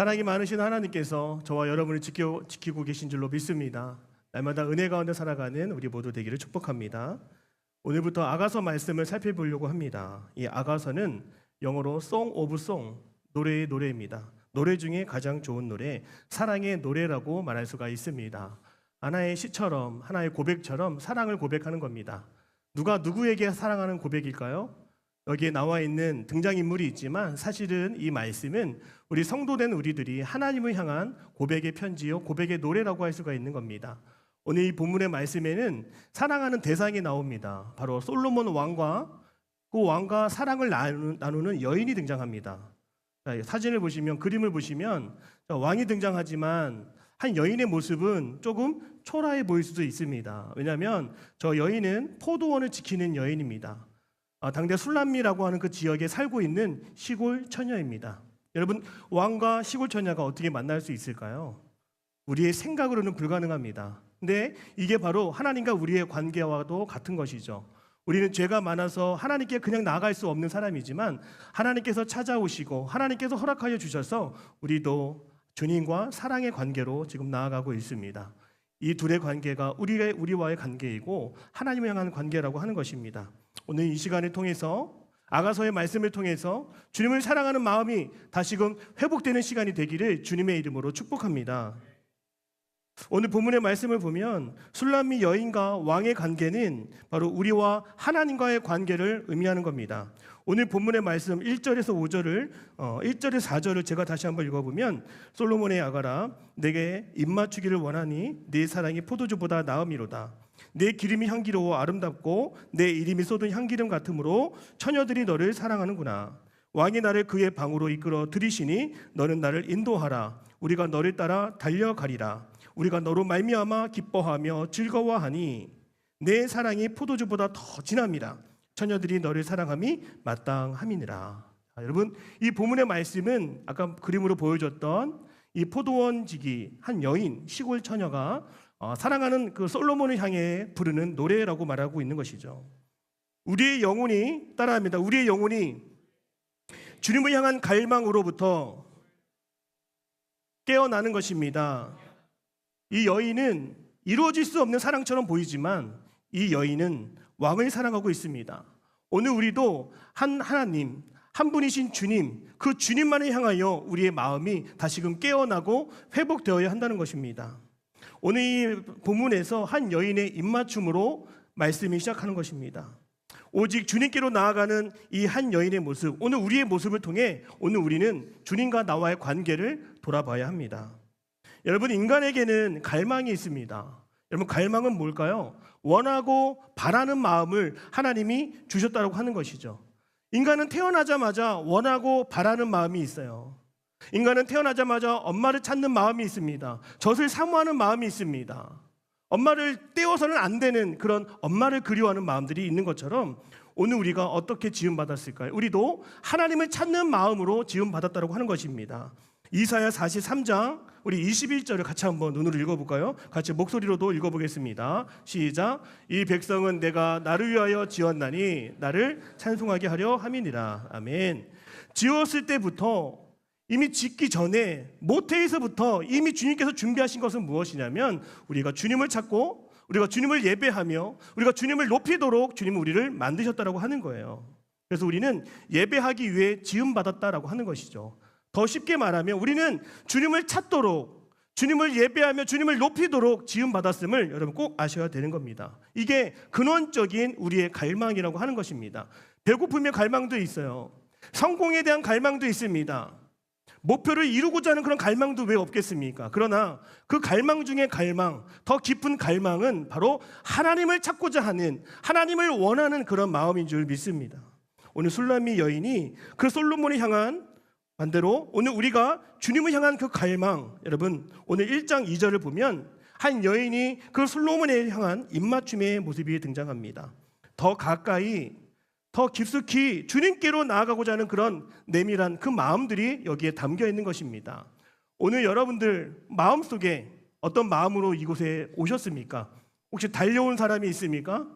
사랑이 많으신 하나님께서 저와 여러분을 지키고 계신 줄로 믿습니다. 날마다 은혜 가운데 살아가는 우리 모두 되기를 축복합니다. 오늘부터 아가서 말씀을 살펴보려고 합니다. 이 아가서는 영어로 Song of Song, 노래의 노래입니다. 노래 중에 가장 좋은 노래, 사랑의 노래라고 말할 수가 있습니다. 하나의 시처럼, 하나의 고백처럼 사랑을 고백하는 겁니다. 누가 누구에게 사랑하는 고백일까요? 여기에 나와 있는 등장인물이 있지만 사실은 이 말씀은 우리 성도된 우리들이 하나님을 향한 고백의 편지요, 고백의 노래라고 할 수가 있는 겁니다. 오늘 이 본문의 말씀에는 사랑하는 대상이 나옵니다. 바로 솔로몬 왕과 그 왕과 사랑을 나누는 여인이 등장합니다. 사진을 보시면, 그림을 보시면 왕이 등장하지만 한 여인의 모습은 조금 초라해 보일 수도 있습니다. 왜냐하면 저 여인은 포도원을 지키는 여인입니다. 당대 술람미라고 하는 그 지역에 살고 있는 시골 처녀입니다. 여러분, 왕과 시골 처녀가 어떻게 만날 수 있을까요? 우리의 생각으로는 불가능합니다. 근데 이게 바로 하나님과 우리의 관계와도 같은 것이죠. 우리는 죄가 많아서 하나님께 그냥 나아갈 수 없는 사람이지만 하나님께서 찾아오시고 하나님께서 허락하여 주셔서 우리도 주님과 사랑의 관계로 지금 나아가고 있습니다. 이 둘의 관계가 우리와의 관계이고 하나님을 향한 관계라고 하는 것입니다. 오늘 이 시간을 통해서 아가서의 말씀을 통해서 주님을 사랑하는 마음이 다시금 회복되는 시간이 되기를 주님의 이름으로 축복합니다. 오늘 본문의 말씀을 보면 술람미 여인과 왕의 관계는 바로 우리와 하나님과의 관계를 의미하는 겁니다. 오늘 본문의 말씀 1절에서 4절을 제가 다시 한번 읽어보면 솔로몬의 아가라, 내게 입맞추기를 원하니 네 사랑이 포도주보다 나음이로다. 내 기름이 향기로워 아름답고 내 이름이 쏟은 향기름 같으므로 처녀들이 너를 사랑하는구나. 왕이 나를 그의 방으로 이끌어 들이시니 너는 나를 인도하라. 우리가 너를 따라 달려가리라. 우리가 너로 말미암아 기뻐하며 즐거워하니 내 사랑이 포도주보다 더 진함이라. 처녀들이 너를 사랑함이 마땅함이니라. 여러분, 이 본문의 말씀은 아까 그림으로 보여줬던 이 포도원지기 한 여인, 시골 처녀가 사랑하는 그 솔로몬을 향해 부르는 노래라고 말하고 있는 것이죠. 우리의 영혼이, 따라합니다, 우리의 영혼이 주님을 향한 갈망으로부터 깨어나는 것입니다. 이 여인은 이루어질 수 없는 사랑처럼 보이지만 이 여인은 왕을 사랑하고 있습니다. 오늘 우리도 하나님, 한 분이신 주님, 그 주님만을 향하여 우리의 마음이 다시금 깨어나고 회복되어야 한다는 것입니다. 오늘 이 본문에서 한 여인의 입맞춤으로 말씀이 시작하는 것입니다. 오직 주님께로 나아가는 이 한 여인의 모습, 오늘 우리의 모습을 통해 오늘 우리는 주님과 나와의 관계를 돌아봐야 합니다. 여러분, 인간에게는 갈망이 있습니다. 여러분, 갈망은 뭘까요? 원하고 바라는 마음을 하나님이 주셨다고 하는 것이죠. 인간은 태어나자마자 원하고 바라는 마음이 있어요. 인간은 태어나자마자 엄마를 찾는 마음이 있습니다. 젖을 사모하는 마음이 있습니다. 엄마를 떼어서는 안 되는 그런 엄마를 그리워하는 마음들이 있는 것처럼 오늘 우리가 어떻게 지음받았을까요? 우리도 하나님을 찾는 마음으로 지음받았다고 하는 것입니다. 이사야 43장 우리 21절을 같이 한번 눈으로 읽어볼까요? 같이 목소리로도 읽어보겠습니다. 시작. 이 백성은 내가 나를 위하여 지었나니 나를 찬송하게 하려 함이니라. 아멘. 지었을 때부터, 이미 짓기 전에 모태에서부터 이미 주님께서 준비하신 것은 무엇이냐면 우리가 주님을 찾고 우리가 주님을 예배하며 우리가 주님을 높이도록 주님은 우리를 만드셨다라고 하는 거예요. 그래서 우리는 예배하기 위해 지음받았다라고 하는 것이죠. 더 쉽게 말하면 우리는 주님을 찾도록, 주님을 예배하며 주님을 높이도록 지음받았음을 여러분 꼭 아셔야 되는 겁니다. 이게 근원적인 우리의 갈망이라고 하는 것입니다. 배고픔의 갈망도 있어요. 성공에 대한 갈망도 있습니다. 목표를 이루고자 하는 그런 갈망도 왜 없겠습니까? 그러나 그 갈망 중에 갈망, 더 깊은 갈망은 바로 하나님을 찾고자 하는, 하나님을 원하는 그런 마음인 줄 믿습니다. 오늘 술람미 여인이 그 솔로몬을 향한, 반대로 오늘 우리가 주님을 향한 그 갈망, 여러분 오늘 1장 2절을 보면 한 여인이 그 솔로몬을 향한 입맞춤의 모습이 등장합니다. 더 가까이, 더 깊숙이 주님께로 나아가고자 하는 그런 내밀한 그 마음들이 여기에 담겨 있는 것입니다. 오늘 여러분들 마음속에 어떤 마음으로 이곳에 오셨습니까? 혹시 달려온 사람이 있습니까?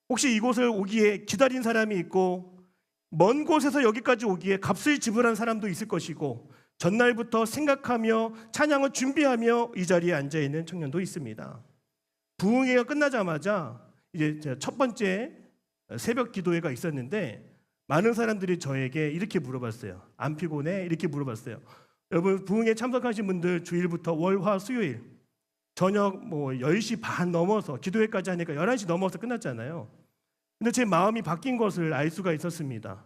혹시 이곳을 오기에 기다린 사람이 있고 먼 곳에서 여기까지 오기에 값을 지불한 사람도 있을 것이고 전날부터 생각하며 찬양을 준비하며 이 자리에 앉아 있는 청년도 있습니다. 부흥회가 끝나자마자 이제 첫 번째 새벽 기도회가 있었는데 많은 사람들이 저에게 이렇게 물어봤어요. 안 피곤해? 이렇게 물어봤어요. 여러분, 부흥회 참석하신 분들 주일부터 월, 화, 수요일 저녁 10시 반 넘어서 기도회까지 하니까 11시 넘어서 끝났잖아요. 근데 제 마음이 바뀐 것을 알 수가 있었습니다.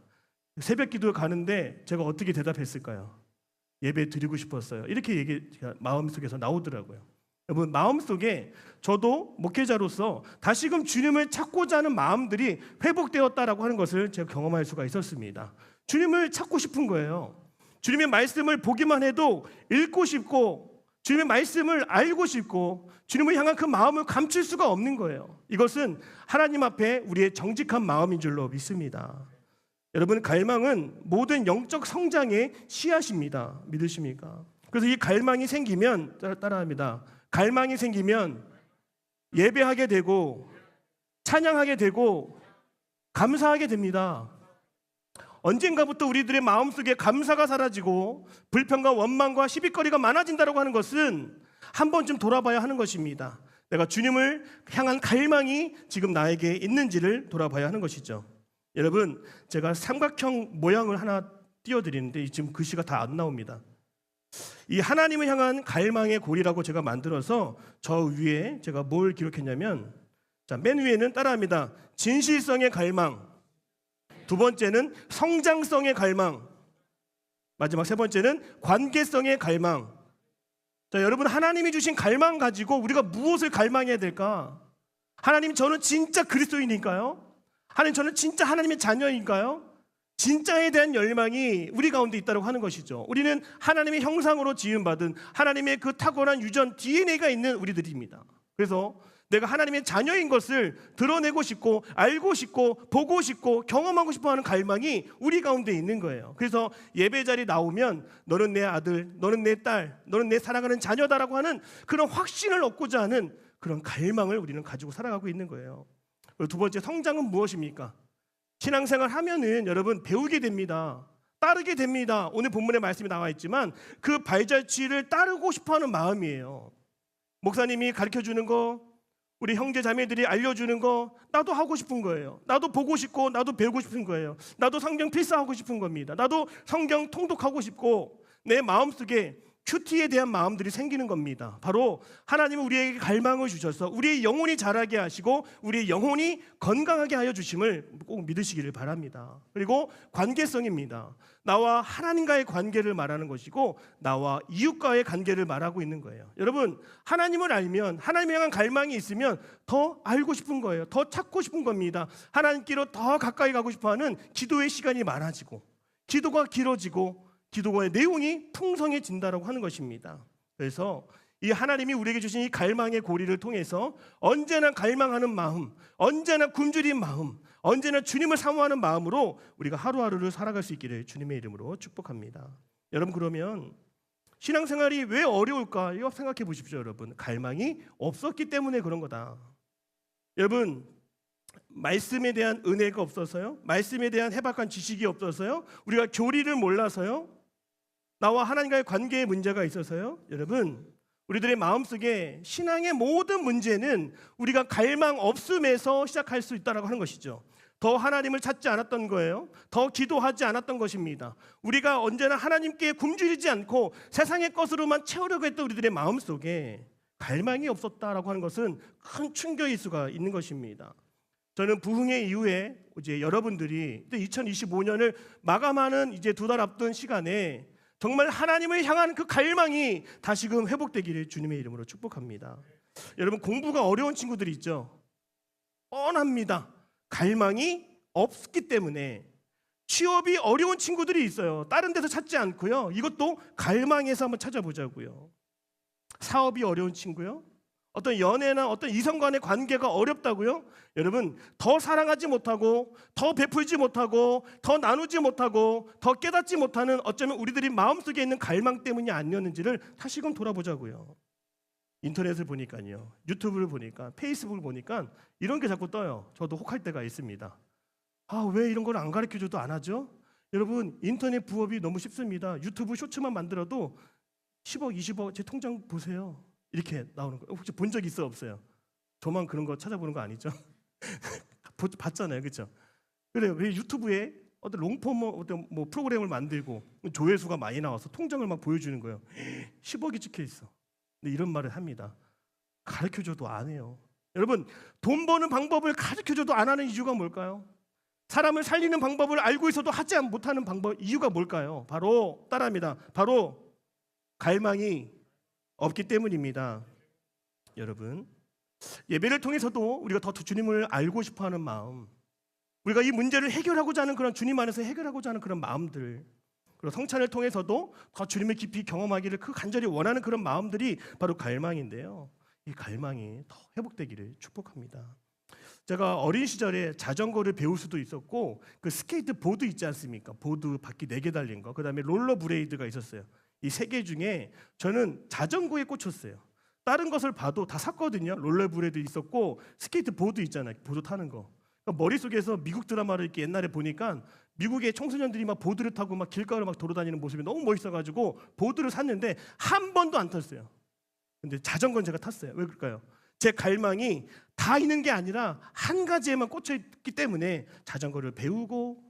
새벽 기도에 가는데 제가 어떻게 대답했을까요? 예배 드리고 싶었어요. 이렇게 얘기가 마음속에서 나오더라고요. 여러분, 마음속에 저도 목회자로서 다시금 주님을 찾고자 하는 마음들이 회복되었다라고 하는 것을 제가 경험할 수가 있었습니다. 주님을 찾고 싶은 거예요. 주님의 말씀을 보기만 해도 읽고 싶고 주님의 말씀을 알고 싶고 주님을 향한 그 마음을 감출 수가 없는 거예요. 이것은 하나님 앞에 우리의 정직한 마음인 줄로 믿습니다. 여러분, 갈망은 모든 영적 성장의 씨앗입니다. 믿으십니까? 그래서 이 갈망이 생기면 따라합니다. 갈망이 생기면 예배하게 되고 찬양하게 되고 감사하게 됩니다. 언젠가부터 우리들의 마음속에 감사가 사라지고 불평과 원망과 시비거리가 많아진다고 하는 것은 한 번쯤 돌아봐야 하는 것입니다. 내가 주님을 향한 갈망이 지금 나에게 있는지를 돌아봐야 하는 것이죠. 여러분, 제가 삼각형 모양을 하나 띄워드리는데 지금 글씨가 다 안 나옵니다. 이 하나님을 향한 갈망의 고리라고 제가 만들어서 저 위에 제가 뭘 기록했냐면, 맨 위에는 따라합니다. 진실성의 갈망, 두 번째는 성장성의 갈망, 마지막 세 번째는 관계성의 갈망. 자, 여러분, 하나님이 주신 갈망 가지고 우리가 무엇을 갈망해야 될까? 하나님, 저는 진짜 그리스도인인가요? 하나님, 저는 진짜 하나님의 자녀인가요? 진짜에 대한 열망이 우리 가운데 있다고 하는 것이죠. 우리는 하나님의 형상으로 지음받은 하나님의 그 탁월한 유전 DNA가 있는 우리들입니다. 그래서 내가 하나님의 자녀인 것을 드러내고 싶고 알고 싶고 보고 싶고 경험하고 싶어하는 갈망이 우리 가운데 있는 거예요. 그래서 예배 자리 나오면 너는 내 아들, 너는 내 딸, 너는 내 사랑하는 자녀다라고 하는 그런 확신을 얻고자 하는 그런 갈망을 우리는 가지고 살아가고 있는 거예요. 그리고 두 번째, 성장은 무엇입니까? 신앙생활 하면은 여러분 배우게 됩니다. 따르게 됩니다. 오늘 본문에 말씀이 나와 있지만 그 발자취를 따르고 싶어하는 마음이에요. 목사님이 가르쳐주는 거, 우리 형제 자매들이 알려주는 거 나도 하고 싶은 거예요. 나도 보고 싶고 나도 배우고 싶은 거예요. 나도 성경 필사하고 싶은 겁니다. 나도 성경 통독하고 싶고 내 마음속에 큐티에 대한 마음들이 생기는 겁니다. 바로 하나님은 우리에게 갈망을 주셔서 우리의 영혼이 자라게 하시고 우리의 영혼이 건강하게 하여 주심을 꼭 믿으시기를 바랍니다. 그리고 관계성입니다. 나와 하나님과의 관계를 말하는 것이고 나와 이웃과의 관계를 말하고 있는 거예요. 여러분, 하나님을 알면, 하나님에 향한 갈망이 있으면 더 알고 싶은 거예요. 더 찾고 싶은 겁니다. 하나님께로 더 가까이 가고 싶어하는 기도의 시간이 많아지고 기도가 길어지고 기도의 내용이 풍성해진다라고 하는 것입니다. 그래서 이 하나님이 우리에게 주신 이 갈망의 고리를 통해서 언제나 갈망하는 마음, 언제나 굶주린 마음, 언제나 주님을 사모하는 마음으로 우리가 하루하루를 살아갈 수 있기를 주님의 이름으로 축복합니다. 여러분, 그러면 신앙생활이 왜 어려울까? 이거 생각해 보십시오. 여러분, 갈망이 없었기 때문에 그런 거다. 여러분, 말씀에 대한 은혜가 없어서요? 말씀에 대한 해박한 지식이 없어서요? 우리가 교리를 몰라서요? 나와 하나님과의 관계에 문제가 있어서요? 여러분, 우리들의 마음속에 신앙의 모든 문제는 우리가 갈망 없음에서 시작할 수 있다고 하는 것이죠. 더 하나님을 찾지 않았던 거예요. 더 기도하지 않았던 것입니다. 우리가 언제나 하나님께 굶주리지 않고 세상의 것으로만 채우려고 했던 우리들의 마음속에 갈망이 없었다라고 하는 것은 큰 충격일 수가 있는 것입니다. 저는 부흥회 이후에 이제 여러분들이 2025년을 마감하는 이제 2달 앞둔 시간에 정말 하나님을 향한 그 갈망이 다시금 회복되기를 주님의 이름으로 축복합니다. 여러분, 공부가 어려운 친구들이 있죠. 뻔합니다. 갈망이 없기 때문에. 취업이 어려운 친구들이 있어요. 다른 데서 찾지 않고요. 이것도 갈망에서 한번 찾아보자고요. 사업이 어려운 친구요. 어떤 연애나 어떤 이성 간의 관계가 어렵다고요? 여러분, 더 사랑하지 못하고 더 베풀지 못하고 더 나누지 못하고 더 깨닫지 못하는 어쩌면 우리들이 마음속에 있는 갈망 때문이 아니었는지를 다시금 돌아보자고요. 인터넷을 보니까요, 유튜브를 보니까, 페이스북을 보니까 이런 게 자꾸 떠요. 저도 혹할 때가 있습니다. 왜 이런 걸 안 가르쳐줘도 안 하죠? 여러분 인터넷 부업이 너무 쉽습니다. 유튜브 쇼츠만 만들어도 10억, 20억 제 통장 보세요. 이렇게 나오는 거 혹시 본 적 있어 없어요? 저만 그런 거 찾아보는 거 아니죠? 봤잖아요, 그렇죠? 그래 왜 유튜브에 어떤 롱폼 어떤 뭐 프로그램을 만들고 조회수가 많이 나와서 통장을 막 보여주는 거예요. 10억이 찍혀 있어. 근데 이런 말을 합니다. 가르쳐줘도 안 해요. 여러분 돈 버는 방법을 가르쳐줘도 안 하는 이유가 뭘까요? 사람을 살리는 방법을 알고 있어도 하지 못하는 방법 이유가 뭘까요? 바로 따라합니다. 바로 갈망이 없기 때문입니다. 여러분 예배를 통해서도 우리가 더 주님을 알고 싶어하는 마음, 우리가 이 문제를 해결하고자 하는 그런 주님 안에서 해결하고자 하는 그런 마음들, 그리고 성찬을 통해서도 더 주님을 깊이 경험하기를 그 간절히 원하는 그런 마음들이 바로 갈망인데요. 이 갈망이 더 회복되기를 축복합니다. 제가 어린 시절에 자전거를 배울 수도 있었고 그 스케이트 보드 있지 않습니까? 보드 바퀴 4개 달린 거, 그다음에 롤러 브레이드가 있었어요. 이 3개 중에 저는 자전거에 꽂혔어요. 다른 것을 봐도 다 샀거든요. 롤러 브레이드 있었고 스케이트 보드 있잖아요. 보드 타는 거. 그러니까 머릿속에서 미국 드라마를 이렇게 옛날에 보니까 미국의 청소년들이 막 보드를 타고 막 길가를 막 돌아다니는 모습이 너무 멋있어가지고 보드를 샀는데 한 번도 안 탔어요. 근데 자전거는 제가 탔어요. 왜 그럴까요? 제 갈망이 다 있는 게 아니라 한 가지에만 꽂혀 있기 때문에 자전거를 배우고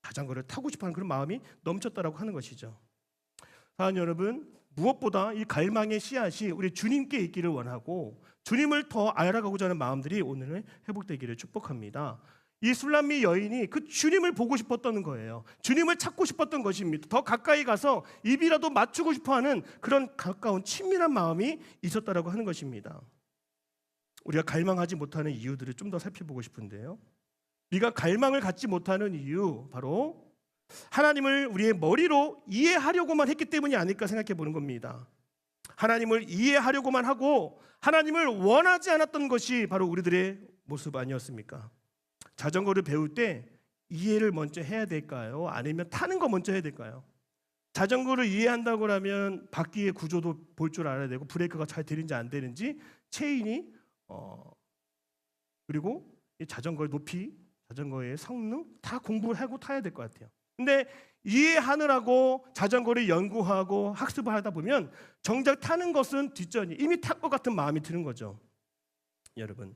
자전거를 타고 싶어하는 그런 마음이 넘쳤다라고 하는 것이죠. 사랑하는 여러분, 무엇보다 이 갈망의 씨앗이 우리 주님께 있기를 원하고 주님을 더 알아가고자 하는 마음들이 오늘은 회복되기를 축복합니다. 이 술람미 여인이 그 주님을 보고 싶었던 거예요. 주님을 찾고 싶었던 것입니다. 더 가까이 가서 입이라도 맞추고 싶어하는 그런 가까운 친밀한 마음이 있었다라고 하는 것입니다. 우리가 갈망하지 못하는 이유들을 좀 더 살펴보고 싶은데요. 우리가 갈망을 갖지 못하는 이유, 바로 하나님을 우리의 머리로 이해하려고만 했기 때문이 아닐까 생각해 보는 겁니다. 하나님을 이해하려고만 하고 하나님을 원하지 않았던 것이 바로 우리들의 모습 아니었습니까? 자전거를 배울 때 이해를 먼저 해야 될까요? 아니면 타는 거 먼저 해야 될까요? 자전거를 이해한다고 하면 바퀴의 구조도 볼 줄 알아야 되고 브레이크가 잘 되는지 안 되는지, 체인이 그리고 이 자전거의 높이, 자전거의 성능 다 공부를 하고 타야 될 것 같아요. 근데 이해하느라고 자전거를 연구하고 학습을 하다 보면 정작 타는 것은 뒷전이 이미 탈 것 같은 마음이 드는 거죠. 여러분,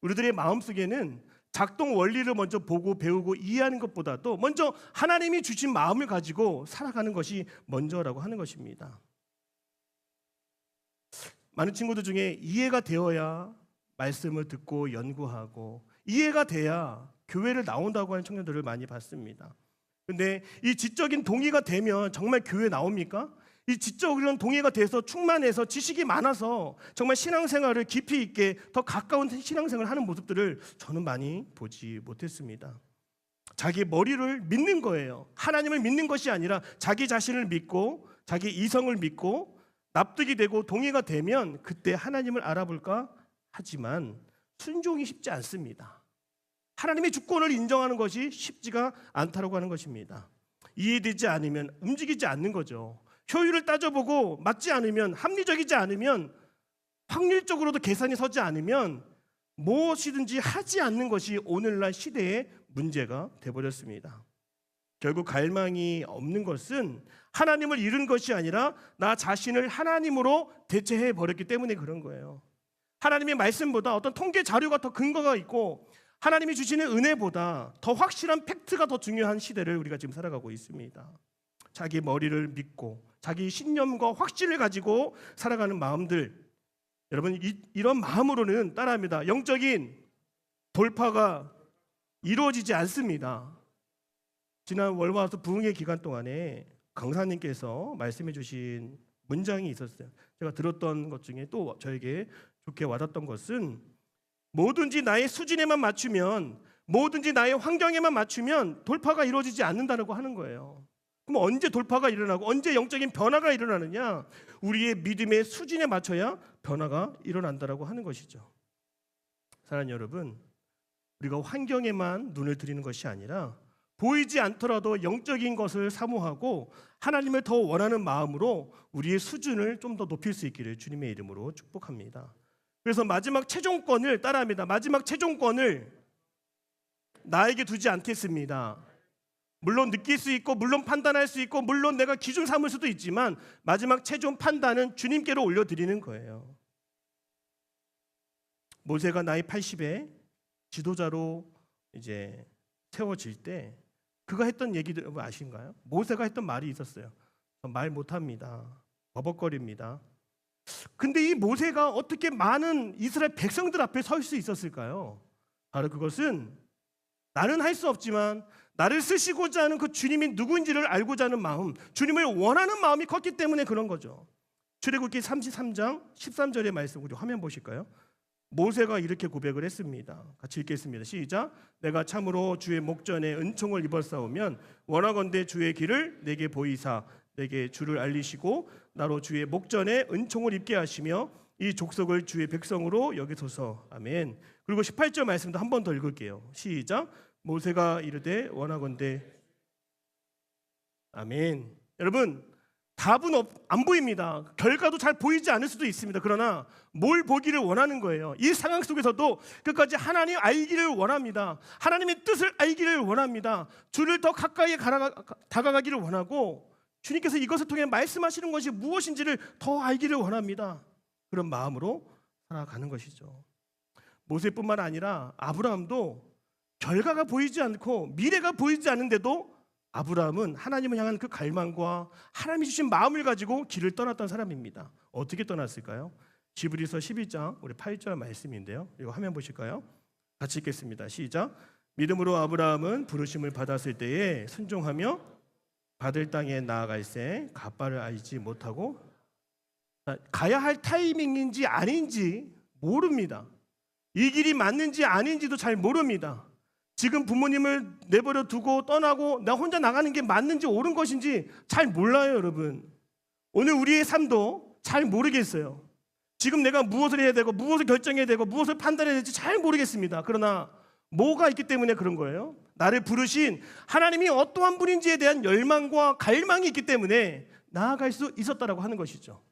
우리들의 마음속에는 작동 원리를 먼저 보고 배우고 이해하는 것보다도 먼저 하나님이 주신 마음을 가지고 살아가는 것이 먼저라고 하는 것입니다. 많은 친구들 중에 이해가 되어야 말씀을 듣고 연구하고 이해가 돼야 교회를 나온다고 하는 청년들을 많이 봤습니다. 근데 이 지적인 동의가 되면 정말 교회 나옵니까? 이 지적인 동의가 돼서 충만해서 지식이 많아서 정말 신앙생활을 깊이 있게 더 가까운 신앙생활을 하는 모습들을 저는 많이 보지 못했습니다. 자기 머리를 믿는 거예요. 하나님을 믿는 것이 아니라 자기 자신을 믿고 자기 이성을 믿고 납득이 되고 동의가 되면 그때 하나님을 알아볼까 하지만 순종이 쉽지 않습니다. 하나님의 주권을 인정하는 것이 쉽지가 않다고 하는 것입니다. 이해되지 않으면 움직이지 않는 거죠. 효율을 따져보고 맞지 않으면, 합리적이지 않으면, 확률적으로도 계산이 서지 않으면 무엇이든지 하지 않는 것이 오늘날 시대의 문제가 되어버렸습니다. 결국 갈망이 없는 것은 하나님을 잃은 것이 아니라 나 자신을 하나님으로 대체해 버렸기 때문에 그런 거예요. 하나님의 말씀보다 어떤 통계 자료가 더 근거가 있고 하나님이 주시는 은혜보다 더 확실한 팩트가 더 중요한 시대를 우리가 지금 살아가고 있습니다. 자기 머리를 믿고 자기 신념과 확신을 가지고 살아가는 마음들, 여러분 이런 마음으로는 따라합니다. 영적인 돌파가 이루어지지 않습니다. 지난 월화수 부흥의 기간 동안에 강사님께서 말씀해 주신 문장이 있었어요. 제가 들었던 것 중에 또 저에게 좋게 와닿던 것은 뭐든지 나의 수준에만 맞추면, 뭐든지 나의 환경에만 맞추면 돌파가 이루어지지 않는다고 하는 거예요. 그럼 언제 돌파가 일어나고 언제 영적인 변화가 일어나느냐? 우리의 믿음의 수준에 맞춰야 변화가 일어난다고 하는 것이죠. 사랑하는 여러분, 우리가 환경에만 눈을 들이는 것이 아니라 보이지 않더라도 영적인 것을 사모하고 하나님을 더 원하는 마음으로 우리의 수준을 좀 더 높일 수 있기를 주님의 이름으로 축복합니다. 그래서 마지막 최종권을 따라합니다. 마지막 최종권을 나에게 두지 않겠습니다. 물론 느낄 수 있고 물론 판단할 수 있고 물론 내가 기준 삼을 수도 있지만 마지막 최종 판단은 주님께로 올려드리는 거예요. 모세가 나이 80에 지도자로 이제 세워질 때 그가 했던 얘기들 아신가요? 모세가 했던 말이 있었어요. 말 못합니다. 버벅거립니다. 근데 이 모세가 어떻게 많은 이스라엘 백성들 앞에 설 수 있었을까요? 바로 그것은 나는 할 수 없지만 나를 쓰시고자 하는 그 주님이 누구인지를 알고자 하는 마음, 주님을 원하는 마음이 컸기 때문에 그런 거죠. 출애굽기 33장 13절의 말씀 우리 화면 보실까요? 모세가 이렇게 고백을 했습니다. 같이 읽겠습니다. 시작. 내가 참으로 주의 목전에 은총을 입었사오면 원하건대 주의 길을 내게 보이사 내게 주를 알리시고 나로 주의 목전에 은총을 입게 하시며 이 족속을 주의 백성으로 여기소서. 아멘. 그리고 18절 말씀도 한 번 더 읽을게요. 시작. 모세가 이르되 원하건대. 아멘. 여러분, 답은 안 보입니다. 결과도 잘 보이지 않을 수도 있습니다. 그러나 뭘 보기를 원하는 거예요. 이 상황 속에서도 끝까지 하나님 알기를 원합니다. 하나님의 뜻을 알기를 원합니다. 주를 더 가까이 다가가기를 원하고 주님께서 이것을 통해 말씀하시는 것이 무엇인지를 더 알기를 원합니다. 그런 마음으로 살아가는 것이죠. 모세뿐만 아니라 아브라함도 결과가 보이지 않고 미래가 보이지 않는데도 아브라함은 하나님을 향한 그 갈망과 하나님이 주신 마음을 가지고 길을 떠났던 사람입니다. 어떻게 떠났을까요? 히브리서 12장 우리 8절 말씀인데요. 이거 화면 보실까요? 같이 읽겠습니다. 시작. 믿음으로 아브라함은 부르심을 받았을 때에 순종하며 받을 땅에 나아갈새 갓바를 알지 못하고 가야 할 타이밍인지 아닌지 모릅니다. 이 길이 맞는지 아닌지도 잘 모릅니다. 지금 부모님을 내버려 두고 떠나고 나 혼자 나가는 게 맞는지 옳은 것인지 잘 몰라요, 여러분. 오늘 우리의 삶도 잘 모르겠어요. 지금 내가 무엇을 해야 되고 무엇을 결정해야 되고 무엇을 판단해야 될지 잘 모르겠습니다. 그러나 뭐가 있기 때문에 그런 거예요? 나를 부르신 하나님이 어떠한 분인지에 대한 열망과 갈망이 있기 때문에 나아갈 수 있었다라고 하는 것이죠.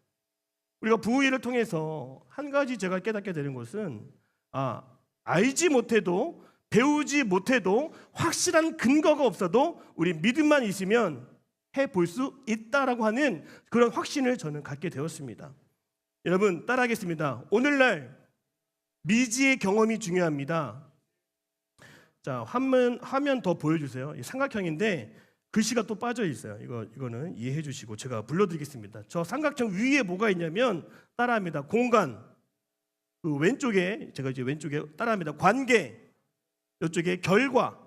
우리가 부흥회를 통해서 한 가지 제가 깨닫게 되는 것은 알지 못해도 배우지 못해도 확실한 근거가 없어도 우리 믿음만 있으면 해볼 수 있다라고 하는 그런 확신을 저는 갖게 되었습니다. 여러분 따라하겠습니다. 오늘날 미지의 경험이 중요합니다. 자, 화면 더 보여주세요. 삼각형인데 글씨가 또 빠져 있어요. 이거는 이해해 주시고 제가 불러드리겠습니다. 저 삼각형 위에 뭐가 있냐면 따라합니다. 공간, 그 왼쪽에 제가 이제 왼쪽에 따라합니다. 관계, 이쪽에 결과.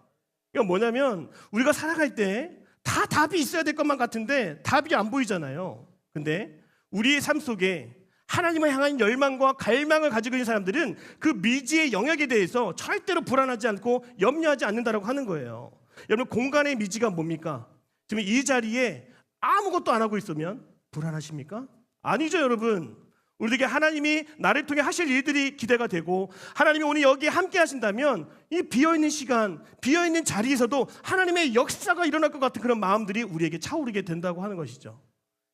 그러니까 뭐냐면 우리가 살아갈 때 다 답이 있어야 될 것만 같은데 답이 안 보이잖아요. 근데 우리의 삶 속에 하나님을 향한 열망과 갈망을 가지고 있는 사람들은 그 미지의 영역에 대해서 절대로 불안하지 않고 염려하지 않는다라고 하는 거예요. 여러분 공간의 미지가 뭡니까? 지금 이 자리에 아무것도 안 하고 있으면 불안하십니까? 아니죠, 여러분. 우리에게 하나님이 나를 통해 하실 일들이 기대가 되고 하나님이 오늘 여기에 함께 하신다면 이 비어있는 시간, 비어있는 자리에서도 하나님의 역사가 일어날 것 같은 그런 마음들이 우리에게 차오르게 된다고 하는 것이죠.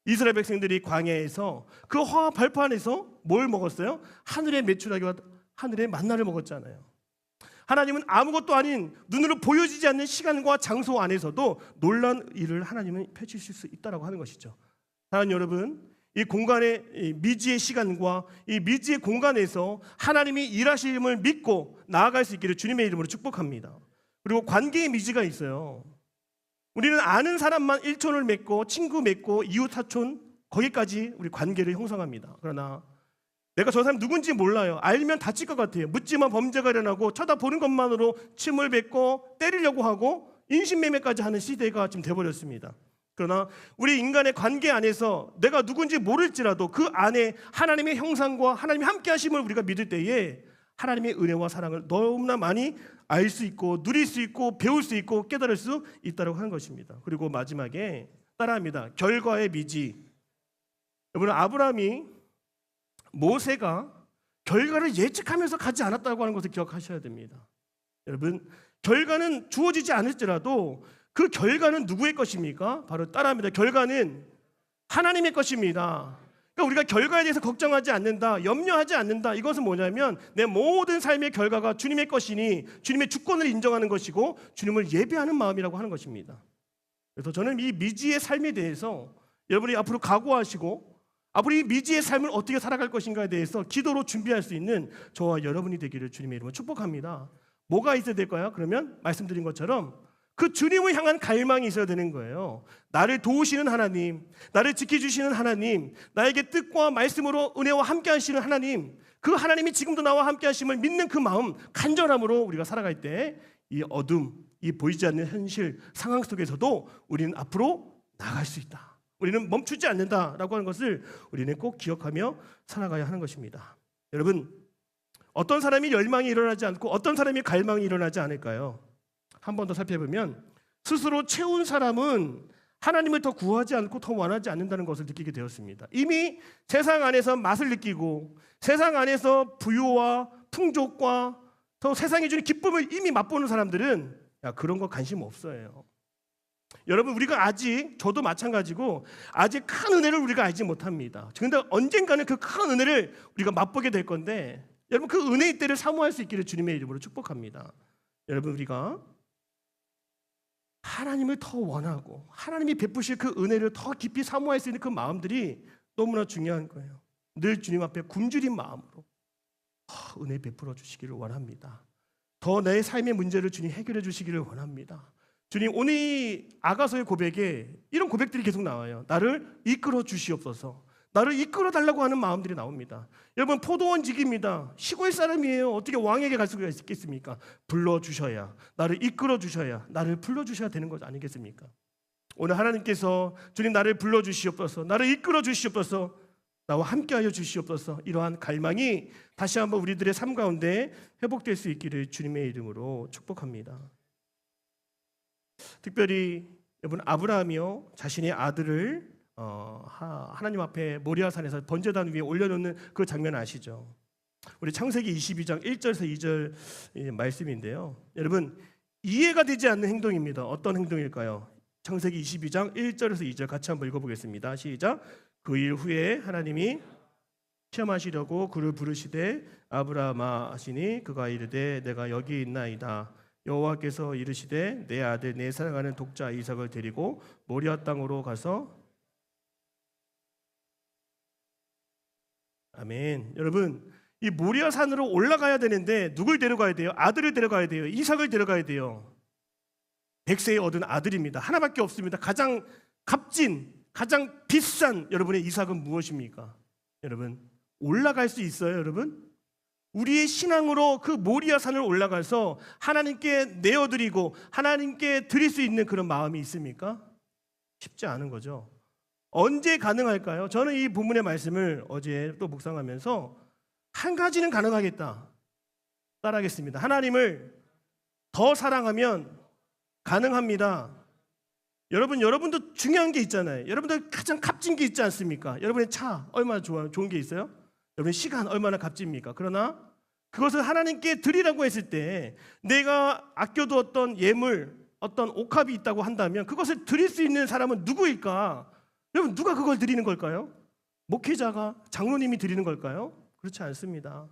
이스라엘 백성들이 광야에서 그 허와 발판 안에서 뭘 먹었어요? 하늘의 메추라기와 하늘의 만나를 먹었잖아요. 하나님은 아무것도 아닌 눈으로 보여지지 않는 시간과 장소 안에서도 놀라운 일을 하나님은 펼치실 수 있다고 하는 것이죠. 사랑하는 여러분, 이 공간의 이 미지의 시간과 이 미지의 공간에서 하나님이 일하심을 믿고 나아갈 수 있기를 주님의 이름으로 축복합니다. 그리고 관계의 미지가 있어요. 우리는 아는 사람만 일촌을 맺고 친구 맺고 이웃 사촌 거기까지 우리 관계를 형성합니다. 그러나 내가 저 사람 누군지 몰라요. 알면 다칠 것 같아요. 묻지만 범죄가 일어나고 쳐다보는 것만으로 침을 뱉고 때리려고 하고 인신매매까지 하는 시대가 지금 돼버렸습니다. 그러나 우리 인간의 관계 안에서 내가 누군지 모를지라도 그 안에 하나님의 형상과 하나님이 함께 하심을 우리가 믿을 때에 하나님의 은혜와 사랑을 너무나 많이 알 수 있고 누릴 수 있고 배울 수 있고 깨달을 수 있다고 하는 것입니다. 그리고 마지막에 따라합니다. 결과의 미지. 여러분 아브라함이 모세가 결과를 예측하면서 가지 않았다고 하는 것을 기억하셔야 됩니다. 여러분 결과는 주어지지 않을지라도 그 결과는 누구의 것입니까? 바로 따라합니다. 결과는 하나님의 것입니다. 그러니까 우리가 결과에 대해서 걱정하지 않는다, 염려하지 않는다. 이것은 뭐냐면 내 모든 삶의 결과가 주님의 것이니 주님의 주권을 인정하는 것이고 주님을 예배하는 마음이라고 하는 것입니다. 그래서 저는 이 미지의 삶에 대해서 여러분이 앞으로 각오하시고 앞으로 이 미지의 삶을 어떻게 살아갈 것인가에 대해서 기도로 준비할 수 있는 저와 여러분이 되기를 주님의 이름으로 축복합니다. 뭐가 있어야 될까요? 그러면 말씀드린 것처럼 그 주님을 향한 갈망이 있어야 되는 거예요. 나를 도우시는 하나님, 나를 지켜주시는 하나님, 나에게 뜻과 말씀으로 은혜와 함께 하시는 하나님, 그 하나님이 지금도 나와 함께 하심을 믿는 그 마음, 간절함으로 우리가 살아갈 때 이 어둠, 이 보이지 않는 현실 상황 속에서도 우리는 앞으로 나아갈 수 있다. 우리는 멈추지 않는다라고 하는 것을 우리는 꼭 기억하며 살아가야 하는 것입니다. 여러분, 어떤 사람이 열망이 일어나지 않고 어떤 사람이 갈망이 일어나지 않을까요? 한 번 더 살펴보면 스스로 채운 사람은 하나님을 더 구하지 않고 더 원하지 않는다는 것을 느끼게 되었습니다. 이미 세상 안에서 맛을 느끼고 세상 안에서 부유와 풍족과 더 세상이 주는 기쁨을 이미 맛보는 사람들은 그런 거 관심 없어요. 여러분, 우리가 아직, 저도 마찬가지고 아직 큰 은혜를 우리가 알지 못합니다. 그런데 언젠가는 그 큰 은혜를 우리가 맛보게 될 건데, 여러분, 그 은혜의 때를 사모할 수 있기를 주님의 이름으로 축복합니다. 여러분, 우리가 하나님을 더 원하고 하나님이 베푸실 그 은혜를 더 깊이 사모할 수 있는 그 마음들이 너무나 중요한 거예요. 늘 주님 앞에 굶주린 마음으로 은혜 베풀어 주시기를 원합니다. 더 내 삶의 문제를 주님 해결해 주시기를 원합니다. 주님, 오늘 이 아가서의 고백에 이런 고백들이 계속 나와요. 나를 이끌어 주시옵소서. 나를 이끌어 달라고 하는 마음들이 나옵니다. 여러분, 포도원직입니다. 시골 사람이에요. 어떻게 왕에게 갈 수가 있겠습니까? 불러주셔야, 나를 이끌어 주셔야, 나를 불러주셔야 되는 것 아니겠습니까? 오늘 하나님께서 주님, 나를 불러주시옵소서, 나를 이끌어 주시옵소서, 나와 함께하여 주시옵소서, 이러한 갈망이 다시 한번 우리들의 삶 가운데 회복될 수 있기를 주님의 이름으로 축복합니다. 특별히 여러분, 아브라함이요, 자신의 아들을 하나님 앞에 모리아산에서 번제단 위에 올려놓는 그 장면 아시죠? 우리 창세기 22장 1절에서 2절 말씀인데요. 여러분, 이해가 되지 않는 행동입니다. 어떤 행동일까요? 창세기 22장 1절에서 2절 같이 한번 읽어보겠습니다. 시작. 그 일 후에 하나님이 시험하시려고 그를 부르시되 아브라함아 하시니 그가 이르되 내가 여기 있나이다. 여호와께서 이르시되 내 아들 내 사랑하는 독자 이삭을 데리고 모리아 땅으로 가서 아멘. 여러분, 이 모리아 산으로 올라가야 되는데 누굴 데려가야 돼요? 아들을 데려가야 돼요. 이삭을 데려가야 돼요. 100세에 얻은 아들입니다. 하나밖에 없습니다. 가장 값진, 가장 비싼 여러분의 이삭은 무엇입니까? 여러분, 올라갈 수 있어요, 여러분? 우리의 신앙으로 그 모리아 산을 올라가서 하나님께 내어드리고 하나님께 드릴 수 있는 그런 마음이 있습니까? 쉽지 않은 거죠. 언제 가능할까요? 저는 이 본문의 말씀을 어제 또 묵상하면서 한 가지는 가능하겠다. 따라하겠습니다. 하나님을 더 사랑하면 가능합니다. 여러분도 중요한 게 있잖아요. 여러분들 가장 값진 게 있지 않습니까? 여러분의 차 얼마나 좋은 게 있어요? 여러분의 시간 얼마나 값집니까? 그러나 그것을 하나님께 드리라고 했을 때 내가 아껴두었던 예물, 어떤 옥합이 있다고 한다면 그것을 드릴 수 있는 사람은 누구일까? 여러분, 누가 그걸 드리는 걸까요? 목회자가, 장로님이 드리는 걸까요? 그렇지 않습니다.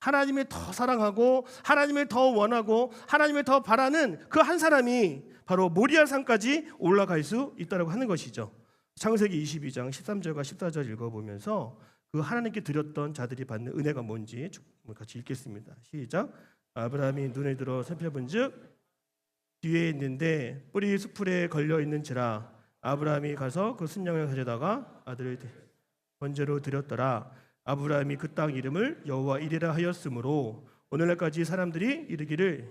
하나님을 더 사랑하고 하나님을 더 원하고 하나님을 더 바라는 그 한 사람이 바로 모리아 산까지 올라갈 수 있다고 하는 것이죠. 창세기 22장 13절과 14절 읽어보면서 그 하나님께 드렸던 자들이 받는 은혜가 뭔지 같이 읽겠습니다. 시작. 아브라함이 눈을 들어 살펴본즉 뒤에 있는데 뿔이 수풀에 걸려 있는지라 아브라함이 가서 그 순양을 가져다가 아들을 번제로 드렸더라. 아브라함이 그 땅 이름을 여호와 이레라 하였으므로 오늘날까지 사람들이 이르기를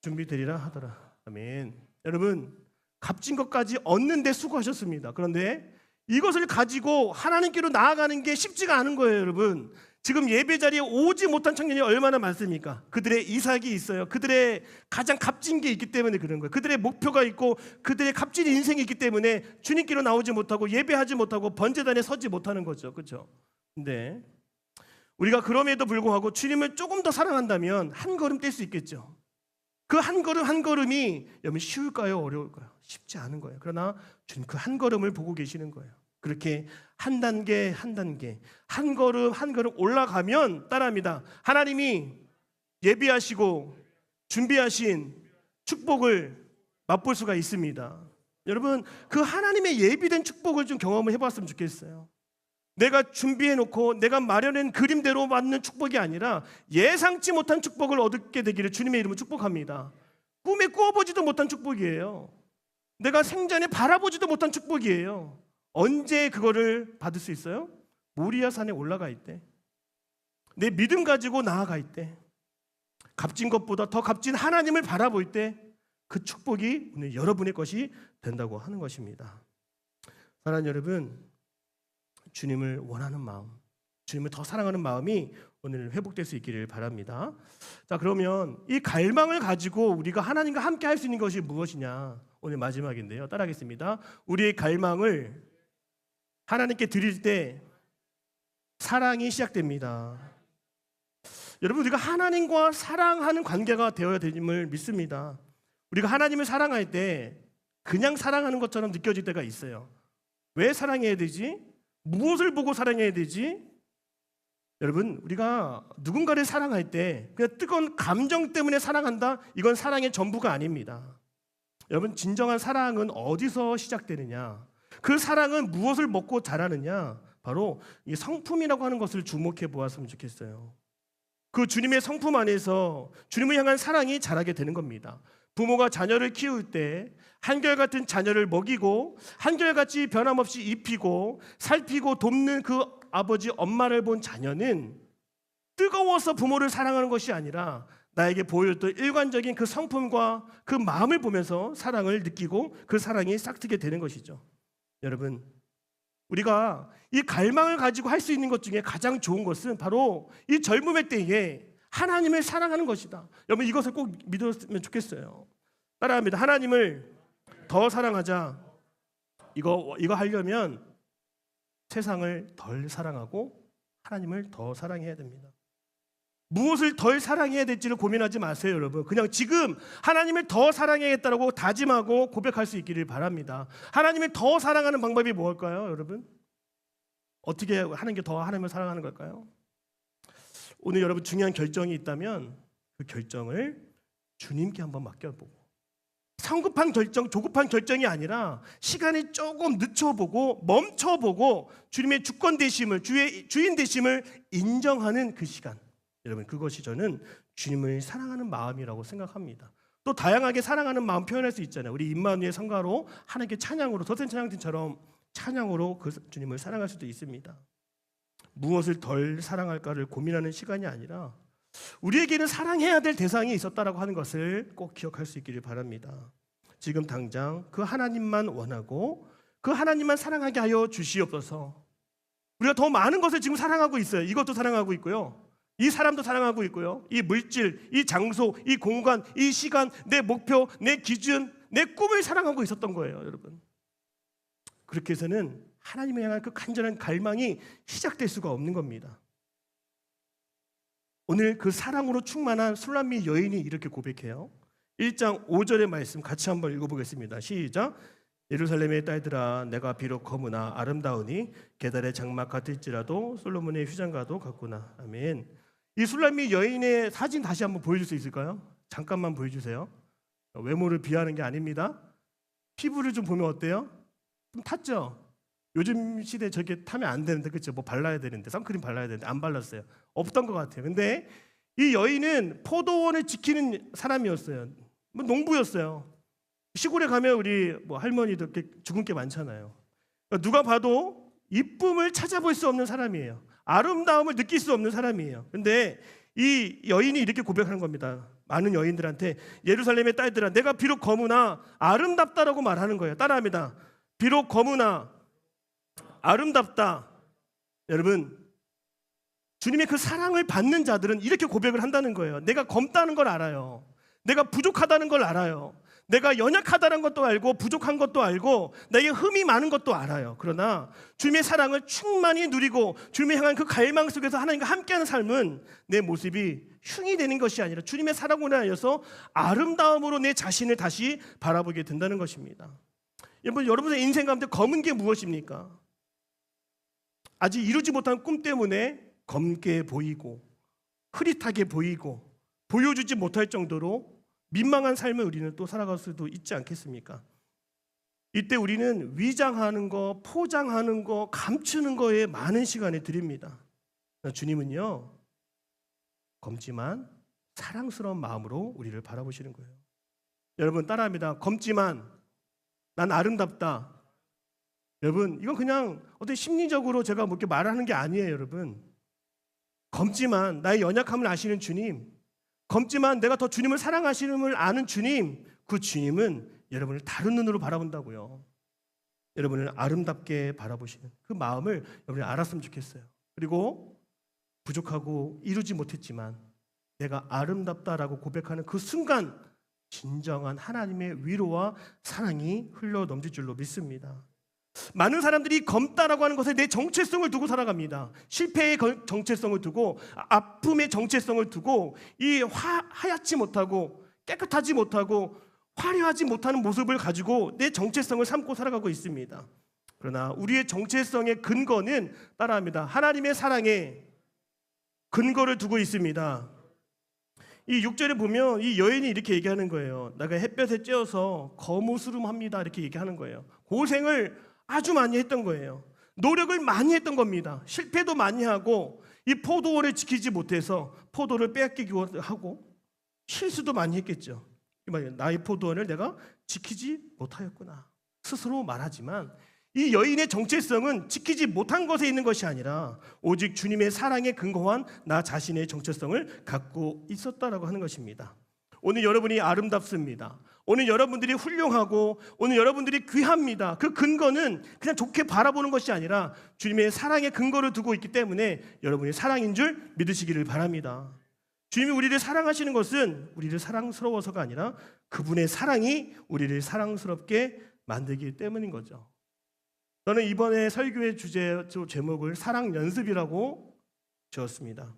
준비되리라 하더라. 아멘. 여러분, 값진 것까지 얻는 데 수고하셨습니다. 그런데 이것을 가지고 하나님께로 나아가는 게 쉽지가 않은 거예요. 여러분, 지금 예배 자리에 오지 못한 청년이 얼마나 많습니까? 그들의 이삭이 있어요. 그들의 가장 값진 게 있기 때문에 그런 거예요. 그들의 목표가 있고 그들의 값진 인생이 있기 때문에 주님께로 나오지 못하고 예배하지 못하고 번제단에 서지 못하는 거죠. 그렇죠? 근데 우리가 그럼에도 불구하고 주님을 조금 더 사랑한다면 한 걸음 뗄 수 있겠죠. 그 한 걸음 한 걸음이 여러분 쉬울까요? 어려울까요? 쉽지 않은 거예요. 그러나 주님 그 한 걸음을 보고 계시는 거예요. 그렇게 한 단계 한 단계 한 걸음 한 걸음 올라가면 따라합니다. 하나님이 예비하시고 준비하신 축복을 맛볼 수가 있습니다. 여러분, 그 하나님의 예비된 축복을 좀 경험을 해봤으면 좋겠어요. 내가 준비해놓고 내가 마련한 그림대로 맞는 축복이 아니라 예상치 못한 축복을 얻게 되기를 주님의 이름으로 축복합니다. 꿈에 꾸어보지도 못한 축복이에요. 내가 생전에 바라보지도 못한 축복이에요. 언제 그거를 받을 수 있어요? 모리아 산에 올라가 있대. 내 믿음 가지고 나아가 있대. 값진 것보다 더 값진 하나님을 바라볼 때 그 축복이 오늘 여러분의 것이 된다고 하는 것입니다. 사랑하는 여러분, 주님을 원하는 마음, 주님을 더 사랑하는 마음이 오늘 회복될 수 있기를 바랍니다. 자, 그러면 이 갈망을 가지고 우리가 하나님과 함께 할 수 있는 것이 무엇이냐? 오늘 마지막인데요. 따라하겠습니다. 우리의 갈망을 하나님께 드릴 때 사랑이 시작됩니다. 여러분, 우리가 하나님과 사랑하는 관계가 되어야 됨을 믿습니다. 우리가 하나님을 사랑할 때 그냥 사랑하는 것처럼 느껴질 때가 있어요. 왜 사랑해야 되지? 무엇을 보고 사랑해야 되지? 여러분, 우리가 누군가를 사랑할 때 그냥 뜨거운 감정 때문에 사랑한다? 이건 사랑의 전부가 아닙니다. 여러분, 진정한 사랑은 어디서 시작되느냐? 그 사랑은 무엇을 먹고 자라느냐? 바로 이 성품이라고 하는 것을 주목해 보았으면 좋겠어요. 그 주님의 성품 안에서 주님을 향한 사랑이 자라게 되는 겁니다. 부모가 자녀를 키울 때 한결같은 자녀를 먹이고 한결같이 변함없이 입히고 살피고 돕는 그 아버지 엄마를 본 자녀는 뜨거워서 부모를 사랑하는 것이 아니라 나에게 보여줬던 일관적인 그 성품과 그 마음을 보면서 사랑을 느끼고 그 사랑이 싹트게 되는 것이죠. 여러분, 우리가 이 갈망을 가지고 할 수 있는 것 중에 가장 좋은 것은 바로 이 젊음의 때에 하나님을 사랑하는 것이다. 여러분, 이것을 꼭 믿었으면 좋겠어요. 따라합니다. 하나님을 더 사랑하자. 이거 하려면 세상을 덜 사랑하고 하나님을 더 사랑해야 됩니다. 무엇을 덜 사랑해야 될지를 고민하지 마세요, 여러분. 그냥 지금 하나님을 더 사랑해야겠다고 다짐하고 고백할 수 있기를 바랍니다. 하나님을 더 사랑하는 방법이 뭘까요, 여러분? 어떻게 하는 게 더 하나님을 사랑하는 걸까요? 오늘 여러분 중요한 결정이 있다면 그 결정을 주님께 한번 맡겨보고, 성급한 결정, 조급한 결정이 아니라 시간을 조금 늦춰보고 멈춰보고 주님의 주권 되심을, 주인 되심을 인정하는 그 시간, 여러분, 그것이 저는 주님을 사랑하는 마음이라고 생각합니다. 또 다양하게 사랑하는 마음 표현할 수 있잖아요. 우리 임마누엘 성가로 하나님께 찬양으로, 더센 찬양팀처럼 찬양으로 그 주님을 사랑할 수도 있습니다. 무엇을 덜 사랑할까를 고민하는 시간이 아니라 우리에게는 사랑해야 될 대상이 있었다라고 하는 것을 꼭 기억할 수 있기를 바랍니다. 지금 당장 그 하나님만 원하고 그 하나님만 사랑하게 하여 주시옵소서. 우리가 더 많은 것을 지금 사랑하고 있어요. 이것도 사랑하고 있고요, 이 사람도 사랑하고 있고요, 이 물질, 이 장소, 이 공간, 이 시간, 내 목표, 내 기준, 내 꿈을 사랑하고 있었던 거예요, 여러분. 그렇게 해서는 하나님을 향한 그 간절한 갈망이 시작될 수가 없는 겁니다. 오늘 그 사랑으로 충만한 술람미 여인이 이렇게 고백해요. 1장 5절의 말씀 같이 한번 읽어보겠습니다. 시작. 예루살렘의 딸들아, 내가 비록 검으나 아름다우니 게달의 장막 같을지라도 솔로몬의 휘장과도 같구나. 아멘. 이 술람미 여인의 사진 다시 한번 보여줄 수 있을까요? 잠깐만 보여주세요. 외모를 비하하는 게 아닙니다. 피부를 좀 보면 어때요? 좀 탔죠? 요즘 시대에 저렇게 타면 안 되는데, 그렇죠? 뭐 발라야 되는데, 선크림 발라야 되는데 안 발랐어요. 없던 것 같아요. 근데 이 여인은 포도원을 지키는 사람이었어요. 뭐 농부였어요. 시골에 가면 우리 뭐 할머니들 이렇게 죽은 게 많잖아요. 그러니까 누가 봐도 이쁨을 찾아볼 수 없는 사람이에요. 아름다움을 느낄 수 없는 사람이에요. 근데 이 여인이 이렇게 고백하는 겁니다. 많은 여인들한테, 예루살렘의 딸들아, 내가 비록 검으나 아름답다라고 말하는 거예요. 따라합니다. 비록 검으나 아름답다. 여러분, 주님의 그 사랑을 받는 자들은 이렇게 고백을 한다는 거예요. 내가 검다는 걸 알아요. 내가 부족하다는 걸 알아요. 내가 연약하다는 것도 알고 부족한 것도 알고 내게 흠이 많은 것도 알아요. 그러나 주님의 사랑을 충만히 누리고 주님을 향한 그 갈망 속에서 하나님과 함께하는 삶은 내 모습이 흉이 되는 것이 아니라 주님의 사랑으로 하여서 아름다움으로 내 자신을 다시 바라보게 된다는 것입니다. 여러분의 인생 가운데 검은 게 무엇입니까? 아직 이루지 못한 꿈 때문에 검게 보이고 흐릿하게 보이고 보여주지 못할 정도로 민망한 삶을 우리는 또 살아갈 수도 있지 않겠습니까? 이때 우리는 위장하는 거, 포장하는 거, 감추는 거에 많은 시간을 드립니다. 주님은요, 검지만 사랑스러운 마음으로 우리를 바라보시는 거예요. 여러분 따라합니다. 검지만 난 아름답다. 여러분 이건 그냥 어떤 심리적으로 제가 뭐 이렇게 말하는 게 아니에요. 여러분 검지만 나의 연약함을 아시는 주님, 검지만 내가 더 주님을 사랑하시는 아는 주님, 그 주님은 여러분을 다른 눈으로 바라본다고요. 여러분을 아름답게 바라보시는 그 마음을 여러분이 알았으면 좋겠어요. 그리고 부족하고 이루지 못했지만 내가 아름답다라고 고백하는 그 순간 진정한 하나님의 위로와 사랑이 흘러 넘칠 줄로 믿습니다. 많은 사람들이 검다라고 하는 것에 내 정체성을 두고 살아갑니다. 실패의 정체성을 두고, 아픔의 정체성을 두고, 이 하얗지 못하고 깨끗하지 못하고 화려하지 못하는 모습을 가지고 내 정체성을 삼고 살아가고 있습니다. 그러나 우리의 정체성의 근거는 따라합니다. 하나님의 사랑에 근거를 두고 있습니다. 이 6절에 보면 이 여인이 이렇게 얘기하는 거예요. 내가 햇볕에 쬐어서 거무스름합니다. 이렇게 얘기하는 거예요. 고생을 아주 많이 했던 거예요. 노력을 많이 했던 겁니다. 실패도 많이 하고 이 포도원을 지키지 못해서 포도를 빼앗기기도 하고 실수도 많이 했겠죠. 나의 포도원을 내가 지키지 못하였구나 스스로 말하지만 이 여인의 정체성은 지키지 못한 것에 있는 것이 아니라 오직 주님의 사랑에 근거한 나 자신의 정체성을 갖고 있었다라고 하는 것입니다. 오늘 여러분이 아름답습니다. 오늘 여러분들이 훌륭하고 오늘 여러분들이 귀합니다. 그 근거는 그냥 좋게 바라보는 것이 아니라 주님의 사랑에 근거를 두고 있기 때문에 여러분이 사랑인 줄 믿으시기를 바랍니다. 주님이 우리를 사랑하시는 것은 우리를 사랑스러워서가 아니라 그분의 사랑이 우리를 사랑스럽게 만들기 때문인 거죠. 저는 이번에 설교의 제목을 사랑 연습이라고 지었습니다.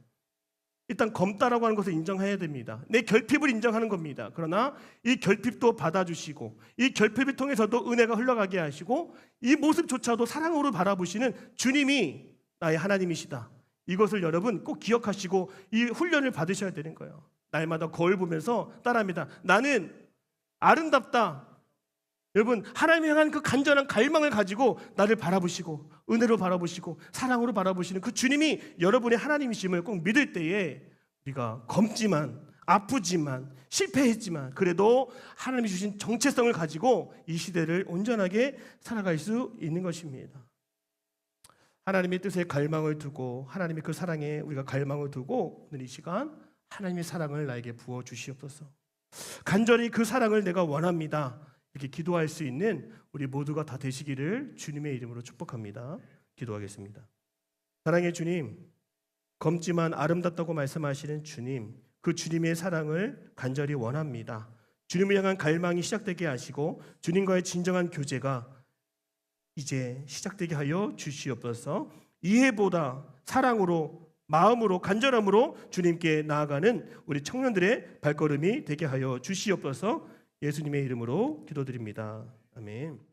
일단 검다라고 하는 것을 인정해야 됩니다. 내 결핍을 인정하는 겁니다. 그러나 이 결핍도 받아주시고 이 결핍을 통해서도 은혜가 흘러가게 하시고 이 모습조차도 사랑으로 바라보시는 주님이 나의 하나님이시다. 이것을 여러분 꼭 기억하시고 이 훈련을 받으셔야 되는 거예요. 날마다 거울 보면서 따라합니다. 나는 아름답다. 여러분 하나님을 향한 그 간절한 갈망을 가지고 나를 바라보시고 은혜로 바라보시고 사랑으로 바라보시는 그 주님이 여러분의 하나님이심을 꼭 믿을 때에 우리가 검지만 아프지만 실패했지만 그래도 하나님이 주신 정체성을 가지고 이 시대를 온전하게 살아갈 수 있는 것입니다. 하나님의 뜻에 갈망을 두고 하나님의 그 사랑에 우리가 갈망을 두고 오늘 이 시간 하나님의 사랑을 나에게 부어 주시옵소서. 간절히 그 사랑을 내가 원합니다. 이렇게 기도할 수 있는 우리 모두가 다 되시기를 주님의 이름으로 축복합니다. 기도하겠습니다. 사랑의 주님, 검지만 아름답다고 말씀하시는 주님, 그 주님의 사랑을 간절히 원합니다. 주님을 향한 갈망이 시작되게 하시고 주님과의 진정한 교제가 이제 시작되게 하여 주시옵소서. 이해보다 사랑으로 마음으로 간절함으로 주님께 나아가는 우리 청년들의 발걸음이 되게 하여 주시옵소서. 예수님의 이름으로 기도드립니다. 아멘.